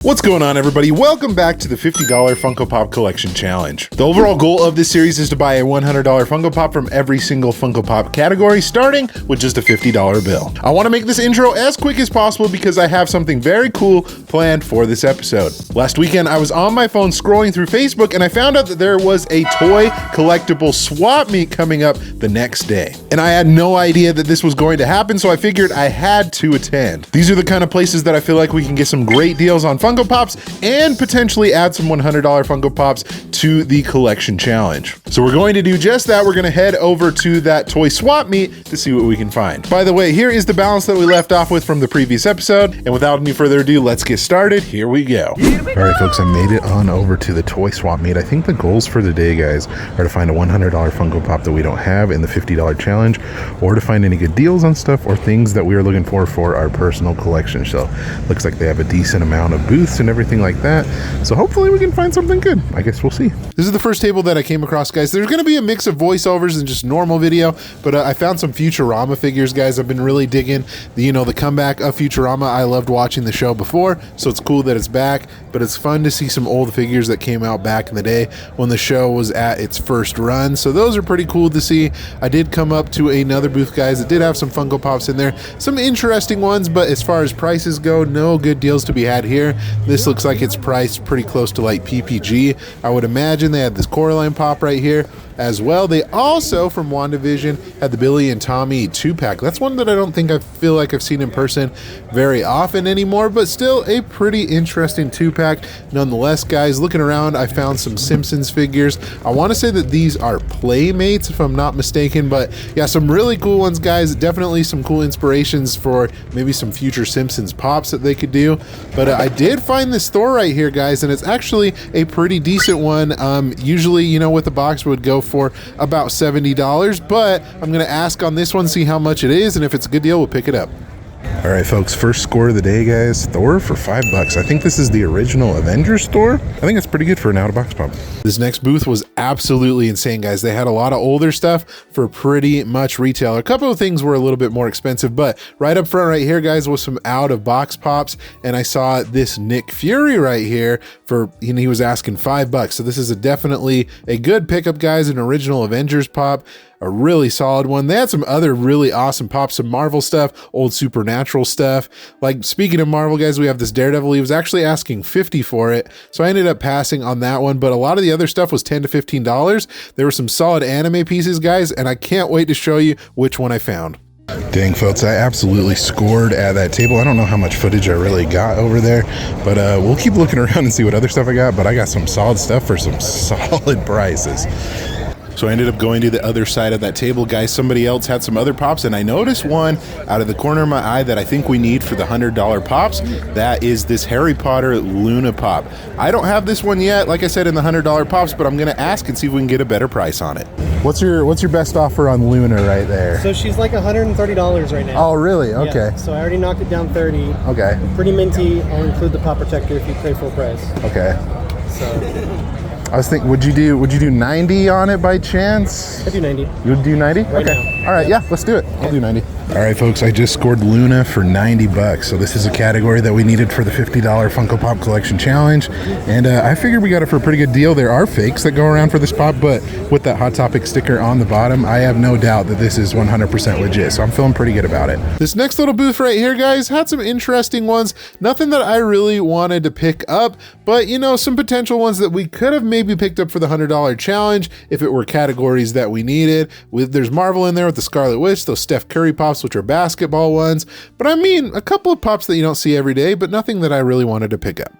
What's going on, everybody? Welcome back to the $50 Funko Pop Collection Challenge. The overall goal of this series is to buy a $100 Funko Pop from every single Funko Pop category, starting with just a $50 bill. I want to make this intro as quick as possible because I have something very cool planned for this episode. Last weekend, I was on my phone scrolling through Facebook and I found out that there was a toy collectible swap meet coming up the next day. And I had no idea that this was going to happen, so I figured I had to attend. These are the kind of places that I feel like we can get some great deals on Funko Pops and potentially add some $100 Funko Pops to the collection challenge. So we're going to do just that. We're going to head over to that toy swap meet to see what we can find. By the way, here is the balance that we left off with from the previous episode. And without any further ado, let's get started. Here we go. All right, folks, I made it on over to the toy swap meet. I think the goals for the day, guys, are to find a $100 Funko Pop that we don't have in the $50 challenge, or to find any good deals on stuff or things that we are looking for our personal collection. So looks like they have a decent amount of booths and everything like that, so hopefully we can find something good. I guess we'll see. This is the first table that I came across, guys. There's going to be a mix of voiceovers and just normal video, but I found some Futurama figures, guys. I've been really digging the comeback of Futurama. I loved watching the show before, so it's cool that it's back, but it's fun to see some old figures that came out back in the day when the show was at its first run, so those are pretty cool to see. I did come up to another booth, guys, that did have some Funko Pops in there, some interesting ones, but as far as prices go, no good deals to be had here. This looks like it's priced pretty close to like PPG. I would imagine they had this Coraline Pop right here as well. They also, from WandaVision, had the Billy and Tommy 2-pack. That's one that I don't think I feel like I've seen in person very often anymore, but still a pretty interesting 2-pack nonetheless, guys. Looking around, I found some Simpsons figures. I want to say that these are Playmates, if I'm not mistaken, but yeah, some really cool ones, guys. Definitely some cool inspirations for maybe some future Simpsons Pops that they could do. But I did find this Thor right here, guys, and it's actually a pretty decent one. Usually, with the box would go for about $70, but I'm gonna ask on this one, see how much it is, and if it's a good deal, we'll pick it up. All right, folks, first score of the day, guys. Thor for $5. I think this is the original Avengers Thor. I think it's pretty good for an out-of-box pop. This next booth was absolutely insane, guys. They had a lot of older stuff for pretty much retail. A couple of things were a little bit more expensive, but right up front right here, guys, was some out-of-box pops, and I saw this Nick Fury right here for, he was asking $5. So this is definitely a good pickup, guys, an original Avengers pop. A really solid one. They had some other really awesome pops, some Marvel stuff, old Supernatural stuff. Like, speaking of Marvel, guys, we have this Daredevil. He was actually asking $50 for it, so I ended up passing on that one, but a lot of the other stuff was $10 to $15. There were some solid anime pieces, guys, and I can't wait to show you which one I found. Dang, folks, I absolutely scored at that table. I don't know how much footage I really got over there, but we'll keep looking around and see what other stuff I got, but I got some solid stuff for some solid prices. So I ended up going to the other side of that table, guys. Somebody else had some other pops, and I noticed one out of the corner of my eye that I think we need for the $100 pops. That is this Harry Potter Luna Pop. I don't have this one yet, like I said, in the $100 pops, but I'm gonna ask and see if we can get a better price on it. What's your best offer on Luna right there? So she's like $130 right now. Oh, really? Okay. Yeah, so I already knocked it down 30. Okay. Pretty minty. I'll include the pop protector if you pay full price. Okay. So I was thinking, would you do 90 on it by chance? I do 90. You would do 90? Right okay. now. All right, yeah, let's do it. I'll do 90. All right, folks, I just scored Luna for $90. So this is a category that we needed for the $50 Funko Pop Collection Challenge. And I figured we got it for a pretty good deal. There are fakes that go around for this pop, but with that Hot Topic sticker on the bottom, I have no doubt that this is 100% legit. So I'm feeling pretty good about it. This next little booth right here, guys, had some interesting ones. Nothing that I really wanted to pick up, but some potential ones that we could have maybe picked up for the $100 challenge if it were categories that we needed. There's Marvel in there with the Scarlet Witch, those Steph Curry pops, which are basketball ones, but I mean a couple of pops that you don't see every day, but nothing that I really wanted to pick up.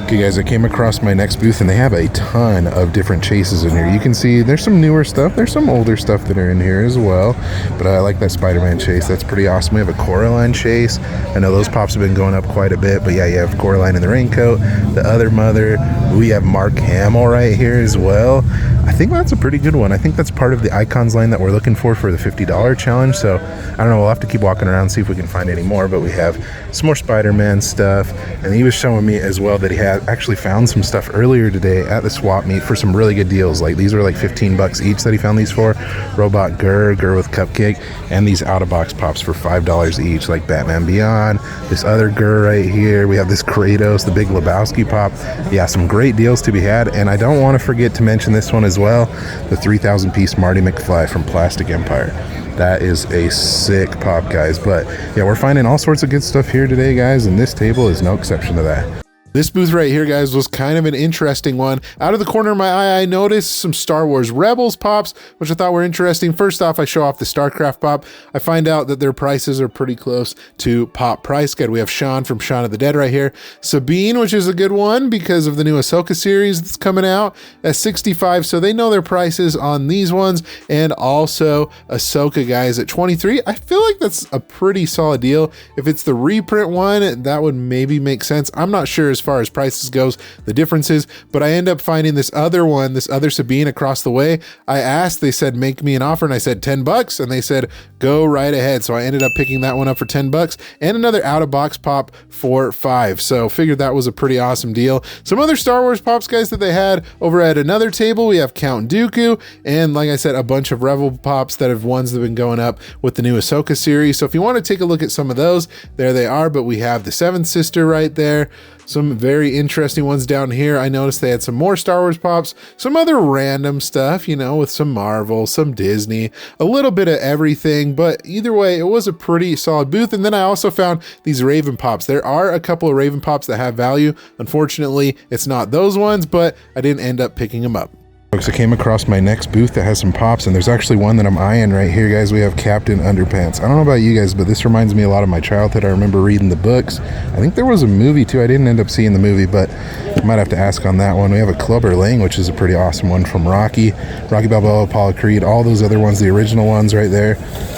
Okay, guys, I came across my next booth and they have a ton of different chases in here. You can see there's some newer stuff, there's some older stuff that are in here as well, but I like that Spider-Man chase. That's pretty awesome. We have a Coraline chase. I know those pops have been going up quite a bit, but yeah, you have Coraline in the raincoat, the other mother. We have Mark Hamill right here as well. I think that's a pretty good one. I think that's part of the icons line that we're looking for the $50 challenge. So I don't know, we'll have to keep walking around and see if we can find any more, but we have some more Spider-Man stuff. And he was showing me as well that he has actually found some stuff earlier today at the swap meet for some really good deals. Like these were like 15 bucks each that he found these for. Robot Gur with Cupcake, and these out-of-box pops for $5 each, like Batman Beyond, this other Gur right here. We have this Kratos, the Big Lebowski pop. Yeah, some great deals to be had. And I don't want to forget to mention this one as well, the 3,000 piece Marty McFly from Plastic Empire. That is a sick pop, guys. But yeah, we're finding all sorts of good stuff here today, guys, and this table is no exception to that. This booth right here, guys, was kind of an interesting one. Out of the corner of my eye, I noticed some Star Wars Rebels pops, which I thought were interesting. First off, I show off the StarCraft pop. I find out that their prices are pretty close to pop price guide. We have Sean from Shaun of the Dead right here. Sabine, which is a good one because of the new Ahsoka series that's coming out, at 65. So they know their prices on these ones. And also Ahsoka, guys, at 23. I feel like that's a pretty solid deal. If it's the reprint one, that would maybe make sense. I'm not sure as far as prices goes, the differences, but I end up finding this other one, this other Sabine across the way. I asked, they said, make me an offer, and I said 10 bucks, and they said, go right ahead. So I ended up picking that one up for 10 bucks and another out of box pop for 5. So figured that was a pretty awesome deal. Some other Star Wars pops, guys, that they had over at another table. We have Count Dooku, and like I said, a bunch of Rebel pops that have ones that have been going up with the new Ahsoka series. So if you want to take a look at some of those, there they are. But we have the Seventh Sister right there. Some very interesting ones down here. I noticed they had some more Star Wars pops, some other random stuff, you know, with some Marvel, some Disney, a little bit of everything. But either way, it was a pretty solid booth. And then I also found these Raven pops. There are a couple of Raven pops that have value. Unfortunately, it's not those ones, but I didn't end up picking them up. Folks, I came across my next booth that has some pops, and there's actually one that I'm eyeing right here, guys. We have Captain Underpants. I don't know about you guys, but this reminds me a lot of my childhood. I remember reading the books. I think there was a movie too. I didn't end up seeing the movie, but I might have to ask on that one. We have a Clubber Lang, which is a pretty awesome one from Rocky Balboa, Apollo Creed, all those other ones, the original ones right there.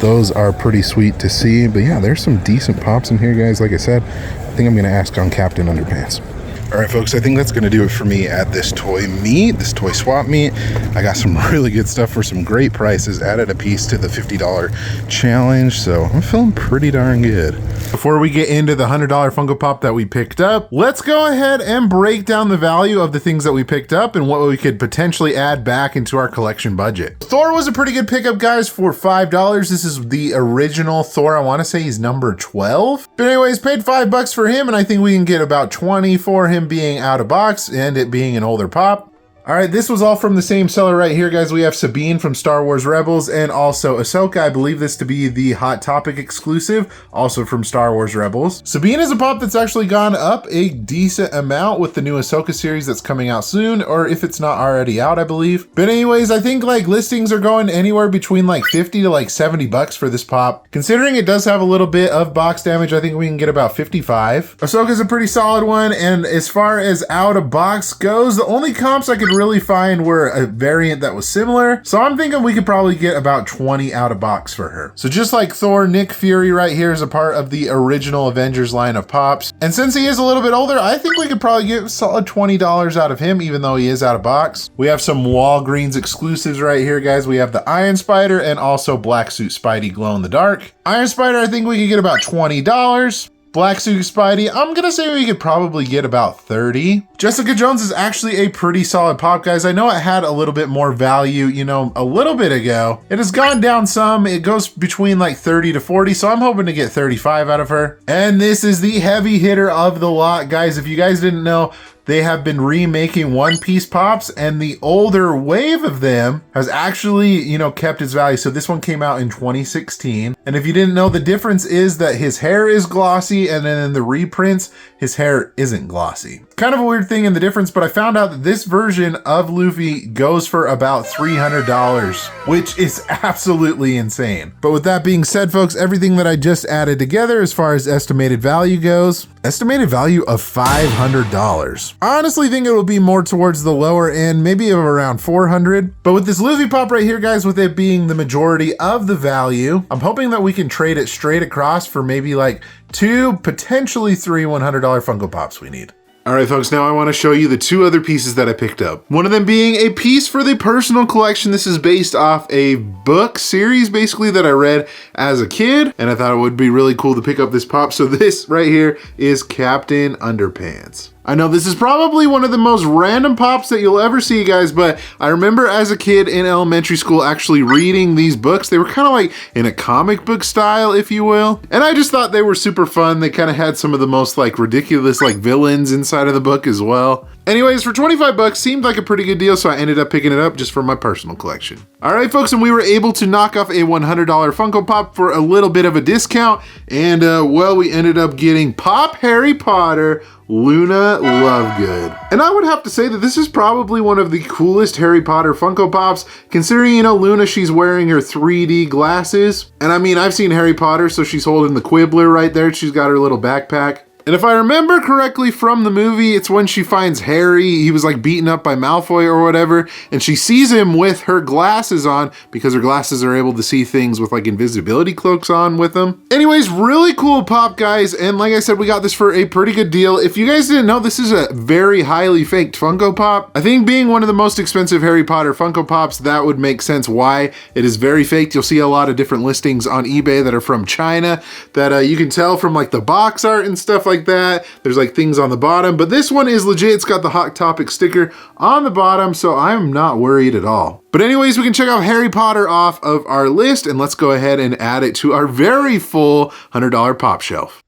Those are pretty sweet to see. But yeah, there's some decent pops in here, guys. Like I said, I think I'm going to ask on Captain Underpants. All right, folks, I think that's going to do it for me at this toy meet, this toy swap meet. I got some really good stuff for some great prices, added a piece to the $50 challenge, so I'm feeling pretty darn good. Before we get into the $100 Funko Pop that we picked up, let's go ahead and break down the value of the things that we picked up and what we could potentially add back into our collection budget. Thor was a pretty good pickup, guys, for $5. This is the original Thor. I want to say he's number 12. But anyways, paid $5 for him, and I think we can get about 20 for him being out of box and it being an older pop. All right, this was all from the same seller right here, guys. We have Sabine from Star Wars Rebels and also Ahsoka. I believe this to be the Hot Topic exclusive, also from Star Wars Rebels. Sabine is a pop that's actually gone up a decent amount with the new Ahsoka series that's coming out soon, or if it's not already out, I believe. But anyways, I think like listings are going anywhere between like 50 to like 70 bucks for this pop. Considering it does have a little bit of box damage, I think we can get about 55. Ahsoka's a pretty solid one, and as far as out of box goes, the only comps I could really find were a variant that was similar. So I'm thinking we could probably get about 20 out of box for her. So just like Thor, Nick Fury right here is a part of the original Avengers line of pops. And since he is a little bit older, I think we could probably get a solid $20 out of him, even though he is out of box. We have some Walgreens exclusives right here, guys. We have the Iron Spider and also Black Suit Spidey glow in the dark. Iron Spider, I think we could get about $20. Black Suit Spidey, I'm gonna say we could probably get about 30. Jessica Jones is actually a pretty solid pop, guys. I know it had a little bit more value, you know, a little bit ago. It has gone down some. It goes between like 30 to 40, so I'm hoping to get 35 out of her. And this is the heavy hitter of the lot, guys. If you guys didn't know, they have been remaking One Piece pops, and the older wave of them has actually, you know, kept its value. So this one came out in 2016. And if you didn't know, the difference is that his hair is glossy, and then in the reprints, his hair isn't glossy. Kind of a weird thing in the difference, but I found out that this version of Luffy goes for about $300, which is absolutely insane. But with that being said, folks, everything that I just added together as far as estimated value goes, estimated value of $500. I honestly think it will be more towards the lower end, maybe of around 400. But with this Luffy pop right here, guys, with it being the majority of the value, I'm hoping that we can trade it straight across for maybe like 2, potentially 3 $100 Funko Pops we need. All right, folks, now I want to show you the 2 other pieces that I picked up. One of them being a piece for the personal collection. This is based off a book series, basically, that I read as a kid, and I thought it would be really cool to pick up this pop. So this right here is Captain Underpants. I know this is probably one of the most random pops that you'll ever see, guys, but I remember as a kid in elementary school actually reading these books. They were kind of like in a comic book style, if you will. And I just thought they were super fun. They kind of had some of the most like ridiculous like villains inside of the book as well. Anyways, for 25 bucks seemed like a pretty good deal, so I ended up picking it up just for my personal collection. All right, folks, and we were able to knock off a $100 Funko Pop for a little bit of a discount. And well, we ended up getting Pop Harry Potter Luna Lovegood. And I would have to say that this is probably one of the coolest Harry Potter Funko Pops, considering, you know, Luna, she's wearing her 3D glasses. And I mean, I've seen Harry Potter, so she's holding the Quibbler right there. She's got her little backpack. And if I remember correctly from the movie, it's when she finds Harry, he was like beaten up by Malfoy or whatever, and she sees him with her glasses on because her glasses are able to see things with like invisibility cloaks on with them. Anyways, really cool pop, guys, and like I said, we got this for a pretty good deal. If you guys didn't know, this is a very highly faked Funko Pop. I think being one of the most expensive Harry Potter Funko Pops, that would make sense why it is very faked. You'll see a lot of different listings on eBay that are from China that you can tell from like the box art and stuff like that. There's like things on the bottom, but this one is legit. It's got the Hot Topic sticker on the bottom, so I'm not worried at all. But anyways, we can check out Harry Potter off of our list, and let's go ahead and add it to our very full $100 pop shelf.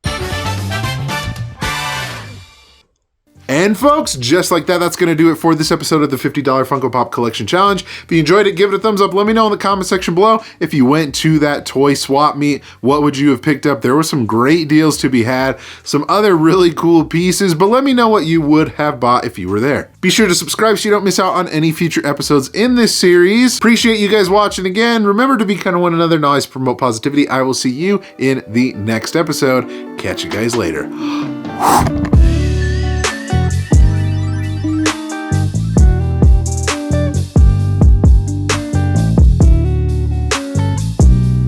And folks, just like that, that's going to do it for this episode of the $50 Funko Pop Collection Challenge. If you enjoyed it, give it a thumbs up. Let me know in the comment section below. If you went to that toy swap meet, what would you have picked up? There were some great deals to be had, some other really cool pieces, but let me know what you would have bought if you were there. Be sure to subscribe so you don't miss out on any future episodes in this series. Appreciate you guys watching again. Remember to be kind of one another and always promote positivity. I will see you in the next episode. Catch you guys later.